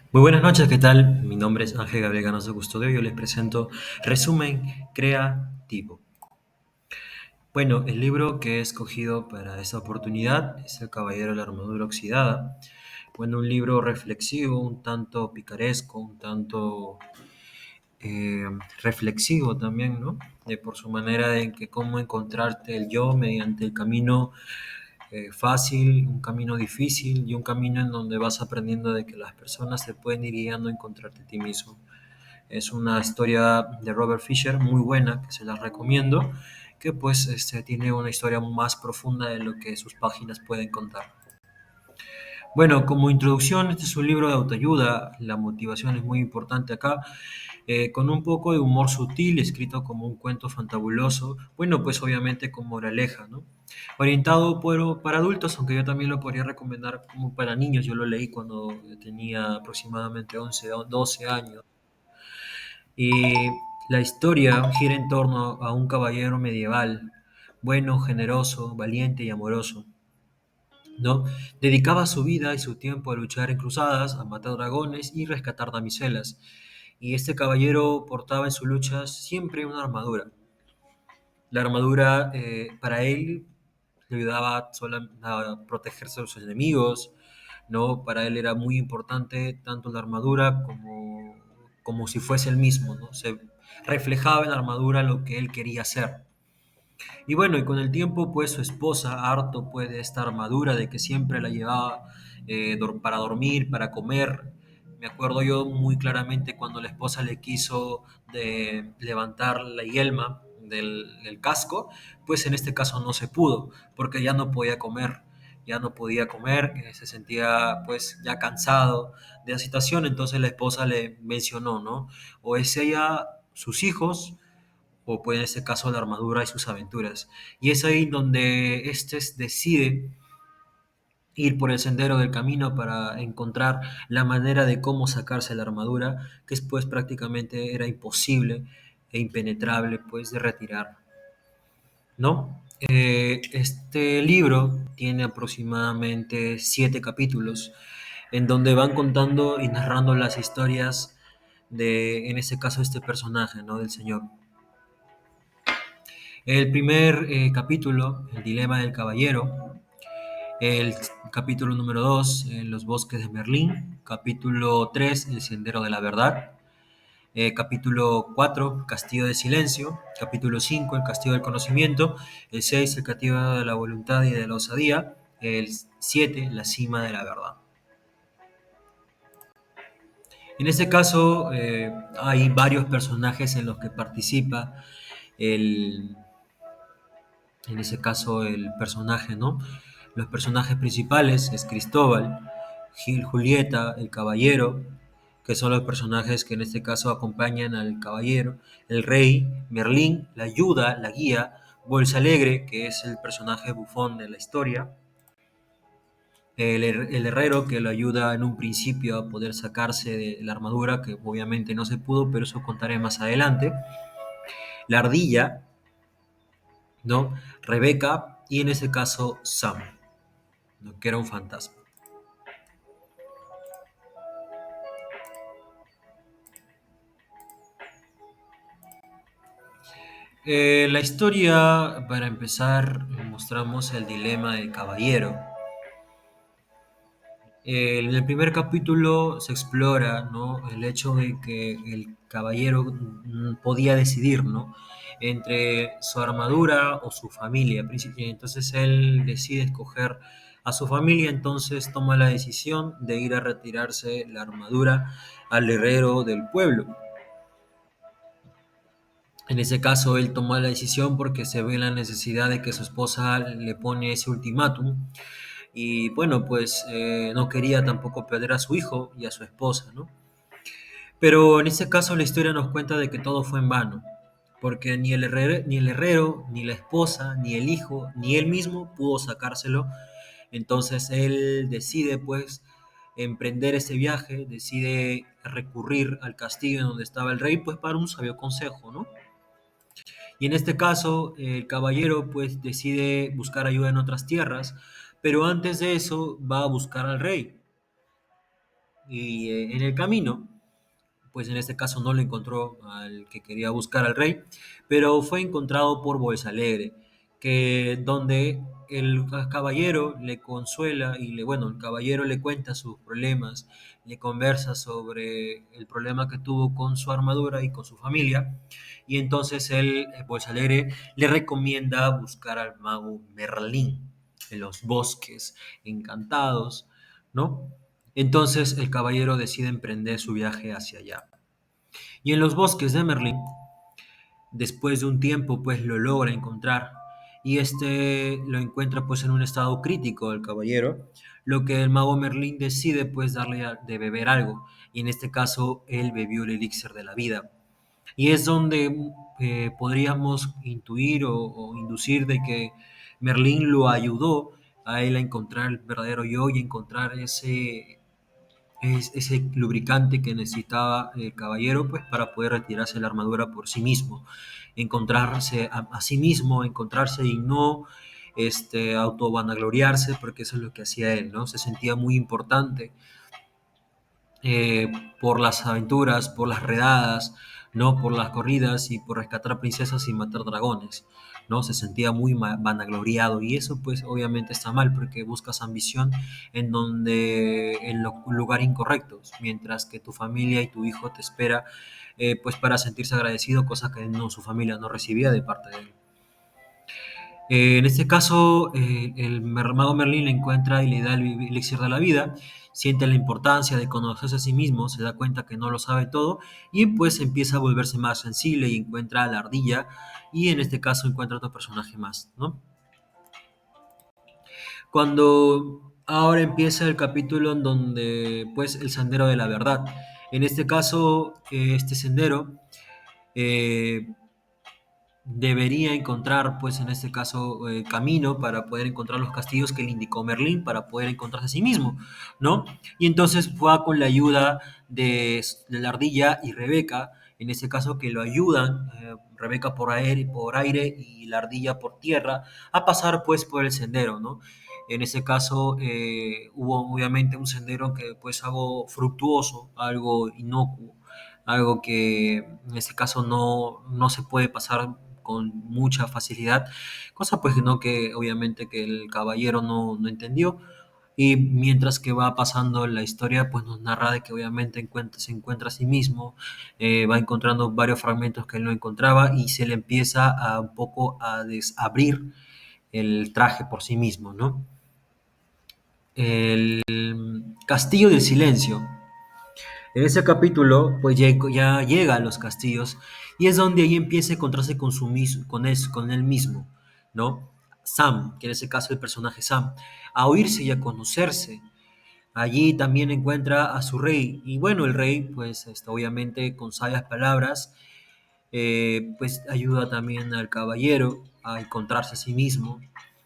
Muy buenas noches, ¿qué tal? Mi nombre es Ángel Gabriel Ganoso Custodio y yo les presento Resumen Creativo. Bueno, el libro que he escogido para esta oportunidad es El Caballero de la Armadura Oxidada. Bueno, un libro reflexivo, un tanto picaresco, un tanto eh, reflexivo también, ¿no? Por su manera de que cómo encontrarte el yo mediante el camino fácil, un camino difícil y un camino en donde vas aprendiendo de que las personas te pueden ir guiando a encontrarte a ti mismo. Es una historia de Robert Fisher muy buena, que se la recomiendo, que pues tiene una historia más profunda de lo que sus páginas pueden contar. Bueno, como introducción, este es un libro de autoayuda, la motivación es muy importante acá, con un poco de humor sutil, escrito como un cuento fantabuloso, bueno, pues obviamente con moraleja, ¿no? Orientado para adultos, aunque yo también lo podría recomendar como para niños, yo lo leí cuando tenía aproximadamente 11 o 12 años. Y la historia gira en torno a un caballero medieval, bueno, generoso, valiente y amoroso, ¿no? Dedicaba su vida y su tiempo a luchar en cruzadas, a matar dragones y rescatar damiselas. Y este caballero portaba en sus luchas siempre una armadura. La armadura para él le ayudaba a protegerse de sus enemigos, ¿no? Para él era muy importante tanto la armadura como si fuese el mismo, ¿no? Se reflejaba en la armadura lo que él quería hacer. Y bueno, y con el tiempo, pues su esposa, harto pues de esta armadura, de que siempre la llevaba para dormir, para comer. Me acuerdo yo muy claramente cuando la esposa le quiso levantar la yelma del casco, pues en este caso no se pudo, porque ya no podía comer, ya no podía comer, se sentía pues ya cansado de la situación, entonces la esposa le mencionó, ¿no? O es ella, sus hijos, o puede en este caso la armadura y sus aventuras. Y es ahí donde decide ir por el sendero del camino para encontrar la manera de cómo sacarse la armadura, que después prácticamente era imposible e impenetrable pues de retirar, ¿no? Este libro tiene aproximadamente 7 capítulos en donde van contando y narrando las historias de, en este caso, este personaje, ¿no? Del señor. El primer capítulo, El dilema del caballero. El capítulo número 2, Los bosques de Merlín. Capítulo 3, El sendero de la verdad. Capítulo 4, Castillo de silencio. Capítulo 5, El castillo del conocimiento. El 6, El castillo de la voluntad y de la osadía. El 7, La cima de la verdad. En este caso hay varios personajes en los que participa el, en ese caso el personaje, ¿no? Los personajes principales es Cristóbal, Gil, Julieta, el caballero, que son los personajes que en este caso acompañan al caballero, el rey, Merlín, la ayuda, la guía, Bolsa Alegre, que es el personaje bufón de la historia, el herrero que lo ayuda en un principio a poder sacarse de la armadura, que obviamente no se pudo, pero eso contaré más adelante, la ardilla, ¿no? Rebeca y en ese caso Sam, ¿no? Que era un fantasma. La historia, para empezar, mostramos el dilema del caballero. En el primer capítulo se explora, ¿no? El hecho de que el caballero podía decidir, ¿no? Entre su armadura o su familia. Entonces él decide escoger a su familia, entonces toma la decisión de ir a retirarse la armadura al herrero del pueblo. En ese caso, él tomó la decisión porque se ve la necesidad de que su esposa le pone ese ultimátum y bueno, pues no quería tampoco perder a su hijo y a su esposa, ¿no? Pero en ese caso la historia nos cuenta de que todo fue en vano, porque ni el herrero, ni la esposa, ni el hijo, ni él mismo pudo sacárselo. Entonces él decide pues emprender ese viaje, decide recurrir al castillo en donde estaba el rey pues para un sabio consejo, ¿no? Y en este caso, el caballero pues decide buscar ayuda en otras tierras, pero antes de eso va a buscar al rey. Y en el camino, pues en este caso no lo encontró al que quería buscar al rey, pero fue encontrado por Alegre, que donde el caballero le consuela y bueno, el caballero le cuenta sus problemas, le conversa sobre el problema que tuvo con su armadura y con su familia, y entonces él, Alegre, le recomienda buscar al mago Merlín en los bosques encantados, ¿no? Entonces el caballero decide emprender su viaje hacia allá. Y en los bosques de Merlín, después de un tiempo, pues lo logra encontrar. Y este lo encuentra pues en un estado crítico el caballero, lo que el mago Merlín decide pues darle de beber algo. Y en este caso él bebió el elixir de la vida. Y es donde podríamos intuir o inducir de que Merlín lo ayudó a él a encontrar el verdadero yo y encontrar ese lubricante que necesitaba el caballero pues para poder retirarse la armadura por sí mismo, encontrarse a sí mismo, encontrarse y no autovanagloriarse, porque eso es lo que hacía él, ¿no? Se sentía muy importante eh, por las aventuras, por las redadas, ¿no? Por las corridas y por rescatar princesas y matar dragones, ¿no? Se sentía muy vanagloriado y eso pues obviamente está mal porque buscas ambición en donde en lugar incorrecto, mientras que tu familia y tu hijo te espera pues para sentirse agradecido, cosa que no, su familia no recibía de parte de él. En este caso, el mago Merlín le encuentra y le da el elixir de la vida, siente la importancia de conocerse a sí mismo, se da cuenta que no lo sabe todo y pues empieza a volverse más sensible y encuentra a la ardilla y en este caso encuentra otro personaje más, ¿no? Cuando ahora empieza el capítulo en donde pues el sendero de la verdad. En este caso, este sendero eh, debería encontrar, pues en este caso, camino para poder encontrar los castillos que le indicó Merlín para poder encontrarse a sí mismo, ¿no? Y entonces fue con la ayuda de la ardilla y Rebeca, en este caso que lo ayudan, Rebeca por aire y la ardilla por tierra, a pasar pues por el sendero, ¿no? En ese caso hubo obviamente un sendero que pues algo fructuoso, algo inocuo, algo que en este caso no se puede pasar con mucha facilidad, cosa pues no que obviamente que el caballero no entendió. Y mientras que va pasando la historia, pues nos narra de que obviamente se encuentra a sí mismo, va encontrando varios fragmentos que él no encontraba y se le empieza a un poco a desabrir el traje por sí mismo, ¿no? El Castillo del Silencio. En ese capítulo, pues ya llega a los castillos y es donde ahí empieza a encontrarse con, con él mismo, ¿no? Sam, que en ese caso el personaje Sam, a oírse y a conocerse. Allí también encuentra a su rey y bueno, el rey, pues obviamente con sabias palabras, pues ayuda también al caballero a encontrarse a sí mismo.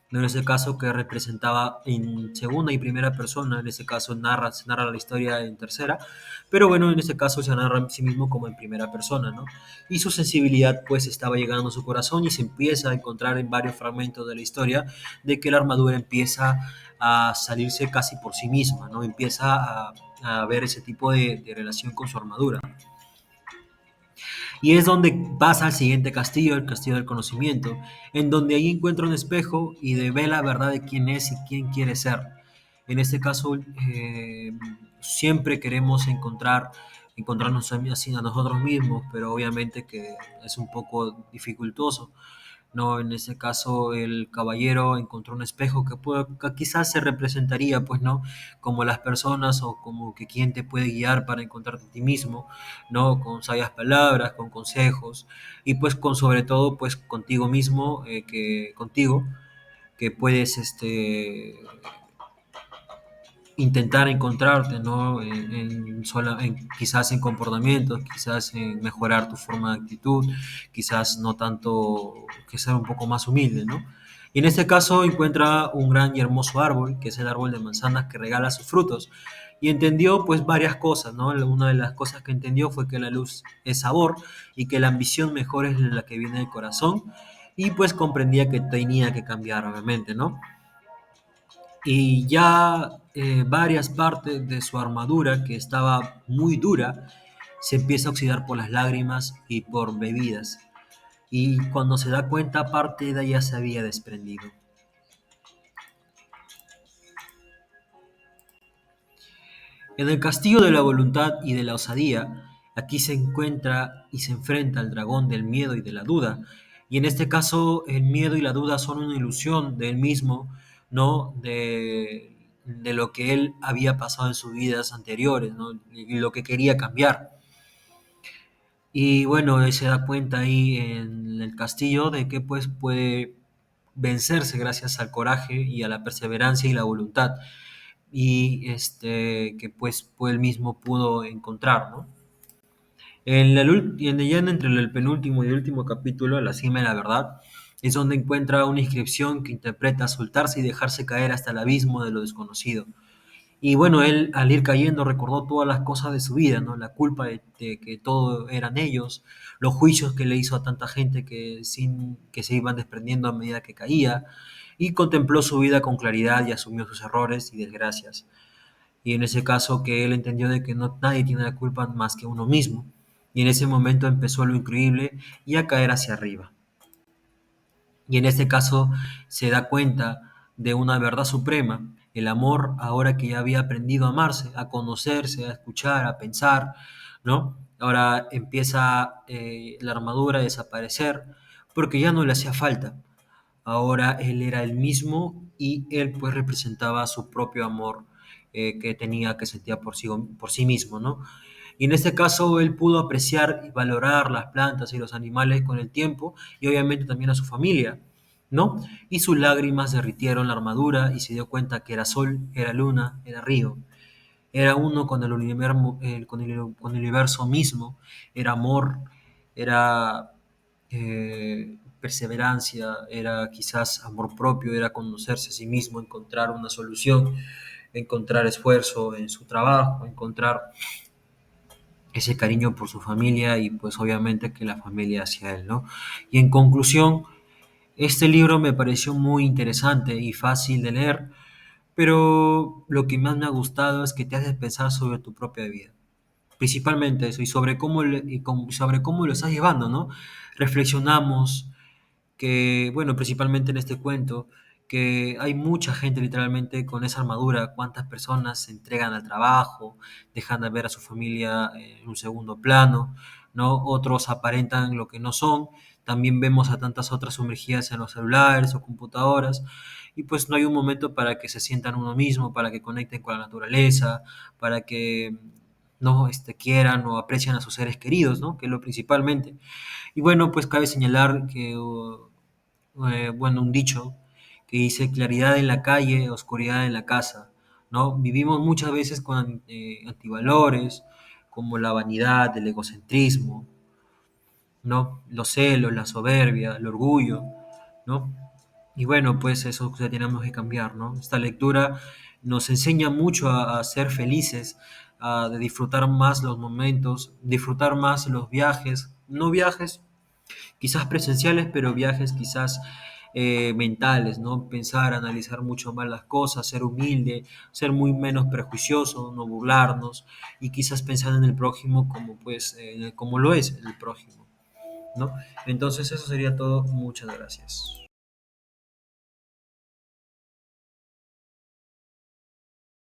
No en ese caso que representaba en segunda y primera persona, en ese caso se narra la historia en tercera, pero bueno, en este caso se narra a sí mismo como en primera persona, ¿no? Y su sensibilidad pues estaba llegando a su corazón y se empieza a encontrar en varios fragmentos de la historia de que la armadura empieza a salirse casi por sí misma, ¿no? Empieza a ver ese tipo de relación con su armadura. Y es donde pasa al siguiente castillo, el castillo del conocimiento, en donde ahí encuentra un espejo y ve la verdad de quién es y quién quiere ser. En este caso, siempre queremos encontrarnos así a nosotros mismos, pero obviamente que es un poco dificultoso. No, en ese caso el caballero encontró un espejo que quizás se representaría, pues, ¿no? Como las personas o como que quien te puede guiar para encontrarte a ti mismo, ¿no? Con sabias palabras, con consejos y pues con sobre todo, pues, contigo mismo, que puedes, intentar encontrarte, ¿no? Quizás en comportamientos, quizás en mejorar tu forma de actitud, quizás no tanto, que ser un poco más humilde, ¿no? Y en este caso encuentra un gran y hermoso árbol, que es el árbol de manzanas que regala sus frutos. Y entendió pues varias cosas, ¿no? Una de las cosas que entendió fue que la luz es sabor y que la ambición mejor es la que viene del corazón. Y pues comprendía que tenía que cambiar, obviamente, ¿no? y ya varias partes de su armadura, que estaba muy dura, se empieza a oxidar por las lágrimas y por bebidas. Y cuando se da cuenta, parte de ella se había desprendido. En el castillo de la voluntad y de la osadía, aquí se encuentra y se enfrenta al dragón del miedo y de la duda. Y en este caso, el miedo y la duda son una ilusión de él mismo, ¿no? De lo que él había pasado en sus vidas anteriores, ¿no? Y lo que quería cambiar. Y bueno, él se da cuenta ahí en el castillo de que pues puede vencerse gracias al coraje y a la perseverancia y la voluntad y que pues él mismo pudo encontrar, ¿no? Ya entre el penúltimo y el último capítulo, La cima de la verdad, es donde encuentra una inscripción que interpreta soltarse y dejarse caer hasta el abismo de lo desconocido. Y bueno, él al ir cayendo recordó todas las cosas de su vida, ¿no? La culpa de que todo eran ellos, los juicios que le hizo a tanta gente que se iban desprendiendo a medida que caía, y contempló su vida con claridad y asumió sus errores y desgracias. Y en ese caso que él entendió de que no, nadie tiene la culpa más que uno mismo. Y en ese momento empezó lo increíble y a caer hacia arriba. Y en este caso se da cuenta de una verdad suprema, el amor ahora que ya había aprendido a amarse, a conocerse, a escuchar, a pensar, ¿no? Ahora empieza la armadura a desaparecer porque ya no le hacía falta. Ahora él era el mismo y él pues representaba su propio amor que tenía, que sentía por sí mismo, ¿no? Y en este caso él pudo apreciar y valorar las plantas y los animales con el tiempo y obviamente también a su familia, ¿no? Y sus lágrimas derritieron la armadura y se dio cuenta que era sol, era luna, era río, era uno con el universo, con el universo mismo, era amor, era perseverancia, era quizás amor propio, era conocerse a sí mismo, encontrar una solución, encontrar esfuerzo en su trabajo, encontrar ese cariño por su familia y pues obviamente que la familia hacia él, ¿no? Y en conclusión, este libro me pareció muy interesante y fácil de leer, pero lo que más me ha gustado es que te hace pensar sobre tu propia vida. Principalmente eso, y sobre cómo lo estás llevando, ¿no? Reflexionamos que, bueno, principalmente en este cuento, que hay mucha gente literalmente con esa armadura, cuántas personas se entregan al trabajo, dejan de ver a su familia en un segundo plano, ¿no? Otros aparentan lo que no son, también vemos a tantas otras sumergidas en los celulares o computadoras, y pues no hay un momento para que se sientan uno mismo, para que conecten con la naturaleza, para que no quieran o aprecian a sus seres queridos, ¿no? Que es lo principalmente. Y bueno, pues cabe señalar que bueno, un dicho que dice claridad en la calle, oscuridad en la casa, ¿no? Vivimos muchas veces con antivalores, como la vanidad, el egocentrismo, ¿no? Los celos, la soberbia, el orgullo, ¿no? Y bueno, pues eso ya tenemos que cambiar, ¿no? Esta lectura nos enseña mucho a ser felices, a de disfrutar más los momentos, disfrutar más los viajes, no viajes quizás presenciales, pero viajes quizás mentales, ¿no? Pensar, analizar mucho más las cosas, ser humilde, ser muy menos prejuicioso, no burlarnos y quizás pensar en el prójimo como pues como lo es el prójimo, ¿no? Entonces eso sería todo. Muchas gracias.